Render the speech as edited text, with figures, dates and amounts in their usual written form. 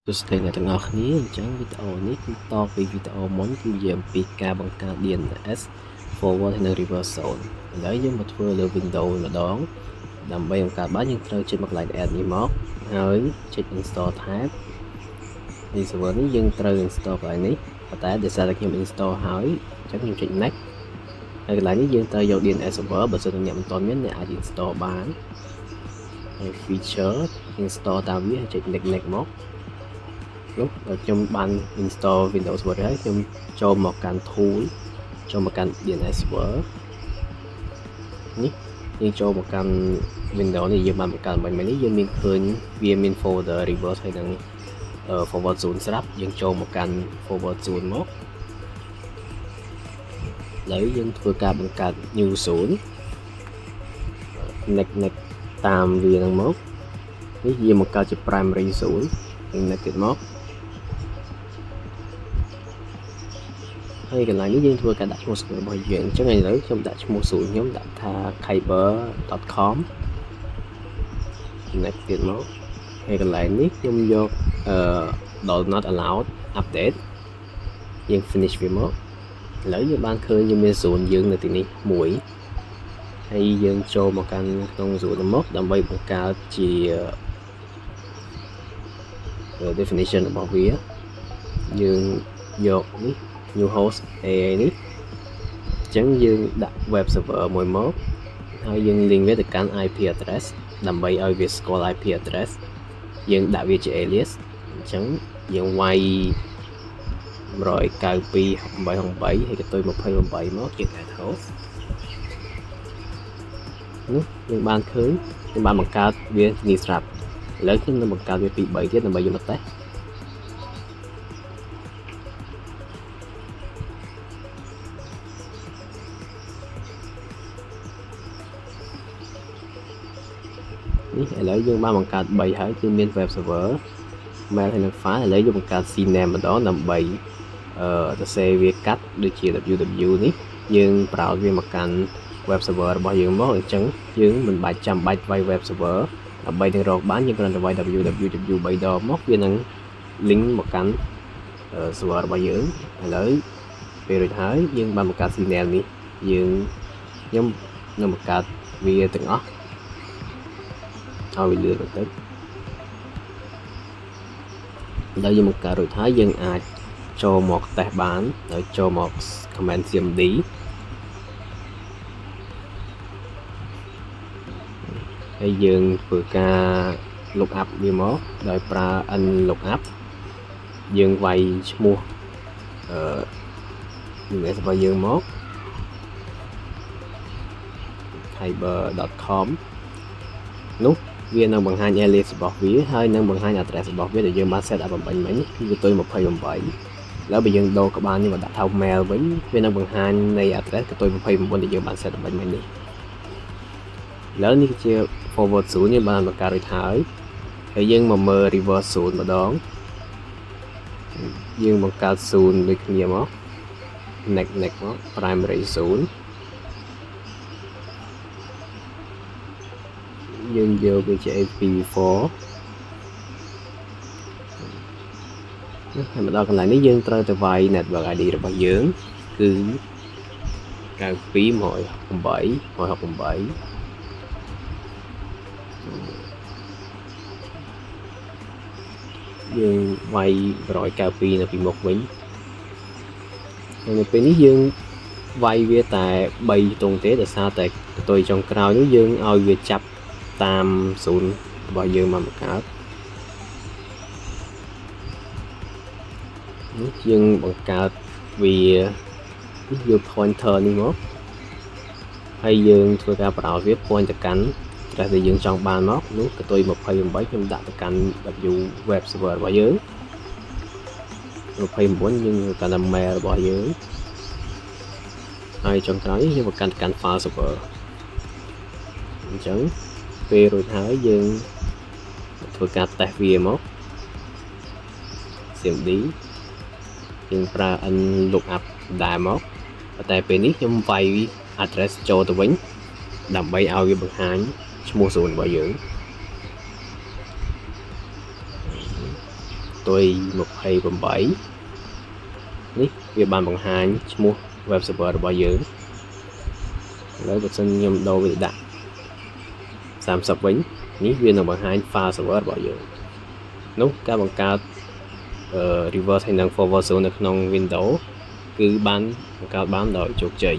សួស្តីអ្នកទាំងអស់គ្នាអញ្ចឹងវីដេអូនេះគឺតពីវីដេអូមុនគឺនិយាយអំពីការបង្កើត DNS forward និង reverse zone ឥឡូវយើងមកធ្វើលើ Windows ម្ដងដើម្បីបង្កើតបានយើងត្រូវចុចមកកន្លែង add នេះមកហើយចុច install tab នេះ server នេះយើងត្រូវ install កន្លែងនេះប៉ុន្តែដោយសារតែខ្ញុំ install ហើយអញ្ចឹងខ្ញុំចុច next ហើយកន្លែងនេះយើងត្រូវយក DNS server បើសិនជាអ្នកមិនទាន់មានអ្នកអាច install បានហើយ feature install តាមវាហើយចុច next មកនោះដល់ខ្ញុំបាន install Windows Server ហើយខ្ញុំចូលមកកាន់ tool ចូលមកកាន់ DNS Server នេះយើងចូលមកកាន់ Windows នេះយើងបានបង្កើតមិញនេះយើងមានឃើញវាមាន folder reverse ហើយនឹង forward zone ស្រាប់យើងចូលមកកាន់ forward zone មកឥឡូវយើងធ្វើការបង្កើត new zone next តាមវានឹងមកនេះយើងបង្កើតជា primary zone next ទៀតមកហើយកន្លែងនេះយើងធ្វើការដាក់ឈ្មោះ server របស់យើងអញ្ចឹងឥឡូវខ្ញុំដាក់ឈ្មោះ zone ខ្ញុំដាក់ថា kyber.com next ទៀតមកហើយកន្លែងនេះខ្ញុំយកdoes not allowed update យើង finish វាមកឥឡូវយើងបានឃើញយើងមាន zone យើងនៅទីនេះមួយហើយយើងចូលមកកាន់ក្នុង zone មកដើម្បីបង្កើតជា definition របស់វាយើងយកនេះ new host AA នេះអញ្ចឹងយើងដាក់ web server មួយមកហើយយើង link វាទៅកាន់ IP address ដើម្បីឲ្យវាស្គាល់ IP address យើងដាក់វាជា alias អញ្ចឹងយើងវាយ 192.8.8 ហើយកន្ទុយ 28 មកជា add host នោះយើងបានឃើញយើងបានបង្កើតវានេះស្រាប់ឥឡូវខ្ញុំនឹងបង្កើតវាពី3ទៀតដើម្បីយកមកតេស្តនេះឥឡូវយើងបានបង្កើត3ហើយគឺមាន web server mail ហើយនិង file ឥឡូវយើងបង្កើត cname ម្ដងដើម្បីសរសេរវាកាត់ដូចជា www នេះយើងប្រើវាមកកាន់ web server របស់យើងមកអញ្ចឹងយើងមិនបាច់ចាំបាច់វាយ web server ដើម្បីនឹងរកបានយើងគ្រាន់តែវាយ www 3ដងមកវានឹង link មកកាន់ server របស់យើងឥឡូវពេលរួចហើយយើងបានបង្កើត cname នេះខ្ញុំនឹងបង្កើតវាទាំងអស់ឲ្យវាលឿនបន្តិចដល់យើងបង្កើតរួចហើយយើងអាចចូលមកតេស្តបានហើយចូលមក command cmd ហើយយើងធ្វើការ look up វាមកដោយប្រើ n look up យើងវាយឈ្មោះDNS របស់យើងមក kyber.com នោះវានឹងបង្ហាញ alias របស់វាហើយនឹងបង្ហាញ address របស់វាដែលយើងបាន set up បំពេញមិញគឺកន្ទុយ 28 ឥឡូវបើយើងដូរក្បាលនេះមកដាក់ថា mail វិញវានឹងបង្ហាញនៃ address កន្ទុយ 29 ដែលយើងបាន set up បំពេញមិញនេះឥឡូវនេះគឺជា forward zone យើងបានបង្កើតរួចហើយហើយយើងមកមើល reverse zone ម្ដងយើងបង្កើត zone ដូចគ្នាមក next មក primary zone យើងយកវាជា IPv4 ហើយមកដល់កន្លែងនេះយើងត្រូវទៅវាយ network ID របស់យើងគឺ92.168.168យើងវាយ 192 នៅពីមុខវិញហើយនៅពេលនេះយើងវាយវាតែ3ទង់ទេដោយសារតែកន្ទុយចុងក្រោយនេះយើងឲ្យវាចាប់តាម zone របស់យើងមកបង្កើតនេះយើងបង្កើតវាយក pointer នេះមកហើយយើងធ្វើការប្រោសវា point ទៅកាន់ address ដែលយើងចង់បានមកនោះកន្ទុយ 28 ខ្ញុំដាក់ទៅកាន់ w web server របស់យើង 29 យើងកាន់តែ mail របស់យើងហើយចុងក្រោយយើងបង្កាន់ file server អញ្ចឹងពេលរួចហើយយើងធ្វើការតេស្តវាមក cmd យើងប្រើ n lookup ដែរមកប៉ុន្តែពេលនេះខ្ញុំវាយ address ចូលទៅវិញដើម្បីឲ្យវាបង្ហាញឈ្មោះ zone របស់យើង អ ផ្ទុយ28នេះវាបានបង្ហាញឈ្មោះ web server របស់យើងឥឡូវបើសិនខ្ញុំដូរវាដាក់30វិញនេះវានឹងបង្ហាញ file server របស់យើងនោះការបង្កើតreverse ហើយនិង forward zone នៅក្នុង Windows គឺបានបង្កើតបានដោយជោគជ័យ